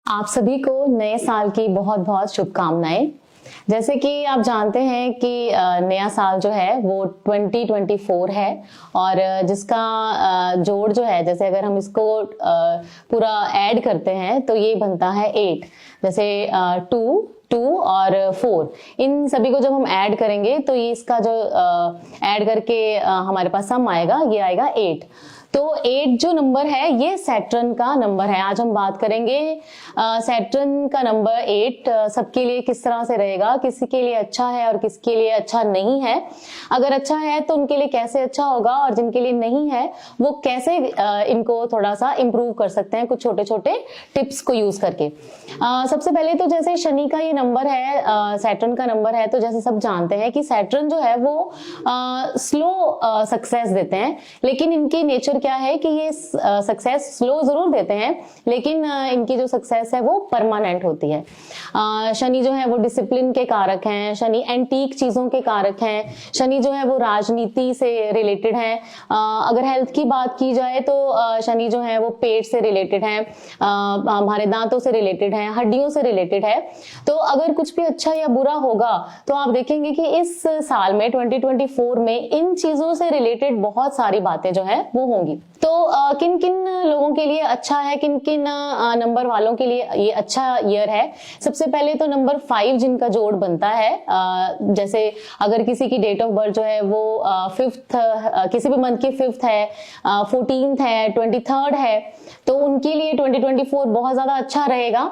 आप सभी को नए साल की बहुत बहुत शुभकामनाएं। जैसे कि आप जानते हैं कि नया साल जो है वो 2024 है और जिसका जोड़ जो है, जैसे अगर हम इसको पूरा ऐड करते हैं तो ये बनता है 8। जैसे 2 और 4, इन सभी को जब हम ऐड करेंगे तो ये इसका जो ऐड करके हमारे पास सम आएगा, ये आएगा 8। तो 8 जो नंबर है ये सैटर्न का नंबर है। आज हम बात करेंगे सैटर्न का नंबर 8 सबके लिए किस तरह से रहेगा, किसी के लिए अच्छा है और किसके लिए अच्छा नहीं है। अगर अच्छा है तो उनके लिए कैसे अच्छा होगा और जिनके लिए नहीं है वो कैसे इनको थोड़ा सा इम्प्रूव कर सकते हैं कुछ छोटे छोटे टिप्स को यूज करके। सबसे पहले तो जैसे शनि का ये नंबर है, सैटर्न का नंबर है, तो जैसे सब जानते हैं कि सैटर्न जो है वो स्लो सक्सेस देते हैं, लेकिन इनकी नेचर क्या है कि ये सक्सेस स्लो जरूर देते हैं लेकिन इनकी जो सक्सेस है वो परमानेंट होती है। शनि जो है वो डिसिप्लिन के कारक हैं, शनि एंटीक चीजों के कारक हैं, शनि जो है वो राजनीति से रिलेटेड है। अगर हेल्थ की बात की जाए तो शनि जो है वो पेट से रिलेटेड है, हमारे दांतों से रिलेटेड है, हड्डियों से रिलेटेड है। तो अगर कुछ भी अच्छा या बुरा होगा तो आप देखेंगे कि इस साल में 2024 में इन चीजों से रिलेटेड बहुत सारी बातें जो है वो होंगी। तो किन किन लोगों के लिए अच्छा है, किन किन नंबर वालों के लिए ये अच्छा ईयर है। सबसे पहले तो नंबर 5 जिनका जोड़ बनता है, जैसे अगर किसी की डेट ऑफ बर्थ जो है वो 5th किसी भी मंथ की 5th है, 14th है, 23rd है, तो उनके लिए 2024 बहुत ज्यादा अच्छा रहेगा।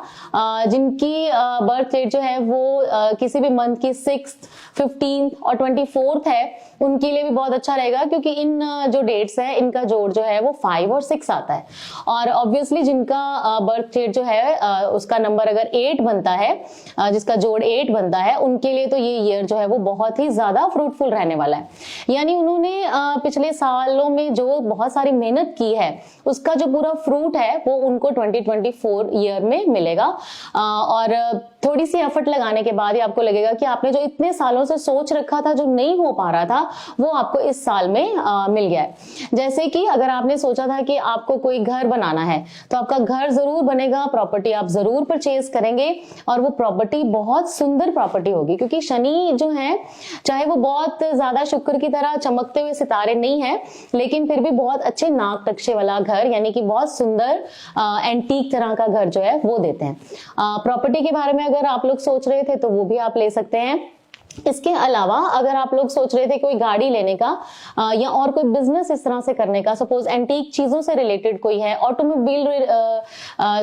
जिनकी बर्थ डेट जो है वो किसी भी मंथ की 6th, 15th और 24th है, उनके लिए भी बहुत अच्छा रहेगा, क्योंकि इन जो डेट्स है इनका जोड़ जो है वो 5 और 6 आता है। और ऑब्वियसली जिनका बर्थ डेट जो है उसका नंबर अगर 8 बनता है, जिसका जोड़ 8 बनता है, उनके लिए तो ये ईयर जो है वो बहुत ही ज्यादा फ्रूटफुल रहने वाला है। यानी उन्होंने पिछले सालों में जो बहुत सारी मेहनत की है उसका जो पूरा फ्रूट है वो उनको 2024 ईयर में मिलेगा। और थोड़ी सी एफर्ट लगाने के बाद ही आपको लगेगा कि आपने जो इतने सालों से सोच रखा था, जो नहीं हो पा रहा था, वो आपको इस साल में मिल गया है। जैसे कि अगर आपने सोचा था कि आपको कोई घर बनाना है तो आपका घर जरूर बनेगा, प्रॉपर्टी आप जरूर परचेज करेंगे और वो प्रॉपर्टी बहुत सुंदर प्रॉपर्टी होगी, क्योंकि शनि जो है चाहे वो बहुत ज्यादा शुक्र की तरह चमकते हुए सितारे नहीं है, लेकिन फिर भी बहुत अच्छे नाक नक्शे वाला घर, यानी कि बहुत सुंदर एंटीक तरह का घर जो है वो देते हैं। प्रॉपर्टी के बारे में अगर आप लोग सोच रहे थे तो वो भी आप ले सकते हैं। इसके अलावा अगर आप लोग सोच रहे थे कोई गाड़ी लेने का या और कोई बिजनेस इस तरह से करने का, सपोज एंटीक चीजों से रिलेटेड कोई है, ऑटोमोबाइल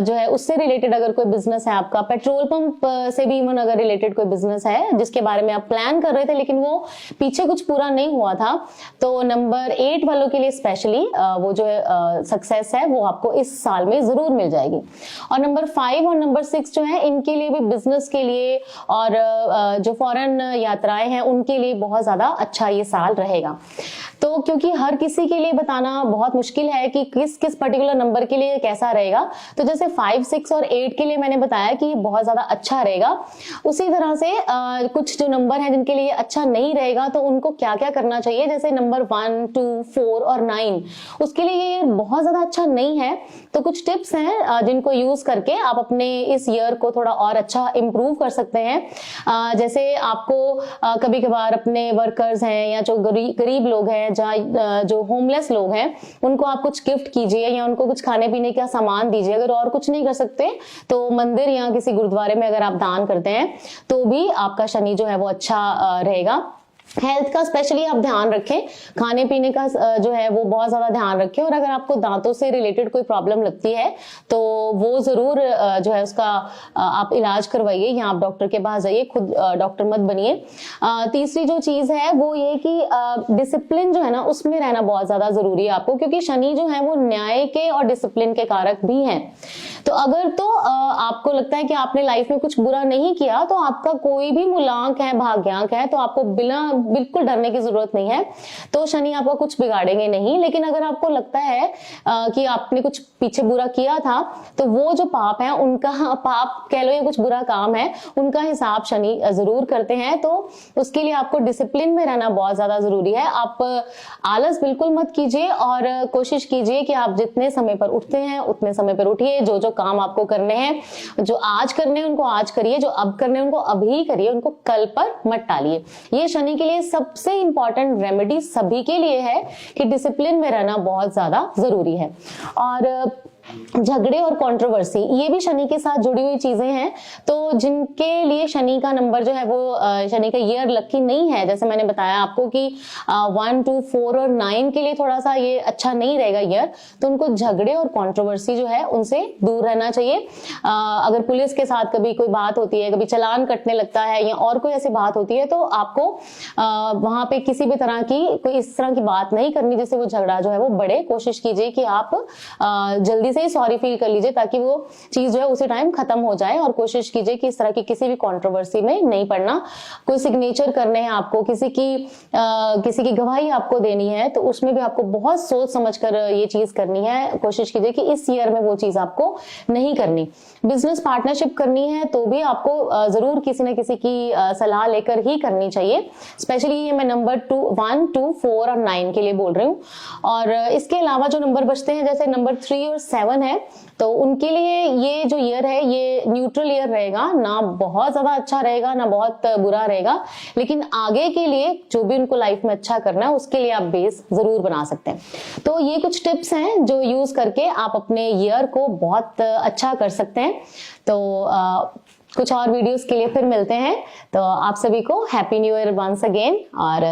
जो है उससे रिलेटेड अगर कोई बिजनेस है आपका, पेट्रोल पंप से भी इवन अगर रिलेटेड कोई बिजनेस है जिसके बारे में आप प्लान कर रहे थे लेकिन वो पीछे कुछ पूरा नहीं हुआ था, तो नंबर 8 वालों के लिए स्पेशली वो जो सक्सेस है वो आपको इस साल में जरूर मिल जाएगी। और नंबर 5 और नंबर 6 जो है इनके लिए भी बिजनेस के लिए और जो फॉरेन यात्राएं हैं उनके लिए बहुत ज्यादा अच्छा ये साल रहेगा। तो क्योंकि हर किसी के लिए बताना बहुत मुश्किल है कि किस किस पर्टिकुलर नंबर के लिए कैसा रहेगा, तो जैसे 5, 6 और 8 के लिए मैंने बताया कि ये बहुत ज्यादा अच्छा रहेगा, उसी तरह से कुछ जो नंबर हैं जिनके लिए अच्छा नहीं रहेगा तो उनको क्या क्या करना चाहिए। जैसे नंबर 1, 2, 4 और 9, उसके लिए ये बहुत ज्यादा अच्छा नहीं है। तो कुछ टिप्स हैं जिनको यूज करके आप अपने इस ईयर को थोड़ा और अच्छा इंप्रूव कर सकते हैं। जैसे आपको कभी कभार अपने वर्कर्स हैं या जो गरीब लोग हैं, जो होमलेस लोग हैं, उनको आप कुछ गिफ्ट कीजिए या उनको कुछ खाने पीने का सामान दीजिए। अगर और कुछ नहीं कर सकते तो मंदिर या किसी गुरुद्वारे में अगर आप दान करते हैं तो भी आपका शनि जो है वो अच्छा रहेगा। हेल्थ का स्पेशली आप ध्यान रखें, खाने पीने का जो है वो बहुत ज्यादा ध्यान रखें। और अगर आपको दांतों से रिलेटेड कोई प्रॉब्लम लगती है तो वो जरूर जो है उसका आप इलाज करवाइए या आप डॉक्टर के पास जाइए, खुद डॉक्टर मत बनिए। तीसरी जो चीज है वो ये कि डिसिप्लिन जो है ना उसमें रहना बहुत ज्यादा जरूरी है आपको, क्योंकि शनि जो है वो न्याय के और डिसिप्लिन के कारक भी हैं। तो अगर तो आपको लगता है कि आपने लाइफ में कुछ बुरा नहीं किया तो आपका कोई भी मूलांक है, भाग्यांक है, तो आपको बिना बिल्कुल डरने की जरूरत नहीं है। तो शनि आपका कुछ बिगाड़ेंगे नहीं, लेकिन अगर आपको लगता है कि आपने कुछ पीछे बुरा किया था, तो वो जो पाप है उनका, पाप कह लो या कुछ बुरा काम है, उनका हिसाब शनि जरूर करते हैं। तो उसके लिए आपको डिसिप्लिन में रहना बहुत ज्यादा जरूरी है। आप आलस बिल्कुल मत कीजिए और कोशिश कीजिए कि आप जितने समय पर उठते हैं उतने समय पर उठिए। जो जो काम आपको करने हैं, जो आज करने हैं उनको आज करिए, जो अब करने हैं उनको अभी करिए, उनको कल पर मत टालिए। ये शनि के लिए सबसे इंपॉर्टेंट रेमेडी सभी के लिए है कि डिसिप्लिन में रहना बहुत ज्यादा जरूरी है। और झगड़े और कंट्रोवर्सी, ये भी शनि के साथ जुड़ी हुई चीजें हैं। तो जिनके लिए शनि का नंबर जो है वो शनि का ईयर लकी नहीं है, जैसे मैंने बताया आपको कि 1, 2, 4 और 9 के लिए थोड़ा सा ये अच्छा नहीं रहेगा ईयर, तो उनको झगड़े और कंट्रोवर्सी जो है उनसे दूर रहना चाहिए। अगर पुलिस के साथ कभी कोई बात होती है, कभी चालान कटने लगता है या और कोई ऐसी बात होती है, तो आपको वहां पे किसी भी तरह की कोई इस तरह की बात नहीं करनी जिससे वो झगड़ा जो है वो बढ़े। कोशिश कीजिए कि आप जल्दी से सॉरी फील कर लीजिए ताकि वो चीज जो है उसी टाइम खत्म हो जाए। और कोशिश कीजिए कि इस तरह की किसी भी कंट्रोवर्सी में नहीं पड़ना। कोई सिग्नेचर करने हैं आपको, किसी की गवाही आपको देनी है, तो उसमें भी आपको बहुत सोच समझ कर ये चीज करनी है। कोशिश कीजिए कि इस ईयर में वो चीज आपको नहीं करनी। बिजनेस पार्टनरशिप करनी है तो भी आपको जरूर किसी न किसी की सलाह लेकर ही करनी चाहिए। स्पेशली ये मैं नंबर 1, 2, 4 और 9 के लिए बोल रही हूँ। और इसके अलावा जो नंबर बचते हैं जैसे नंबर 3 और 7 है, तो उनके लिए ये जो ईयर है ये न्यूट्रल ईयर रहेगा, ना बहुत ज्यादा अच्छा रहेगा ना बहुत बुरा रहेगा, लेकिन आगे के लिए जो भी उनको लाइफ में अच्छा करना है उसके लिए आप बेस जरूर बना सकते हैं। तो ये कुछ टिप्स हैं जो यूज करके आप अपने ईयर को बहुत अच्छा कर सकते हैं। तो कुछ और वीडियोस के लिए फिर मिलते हैं। तो आप सभी को happy new year once again और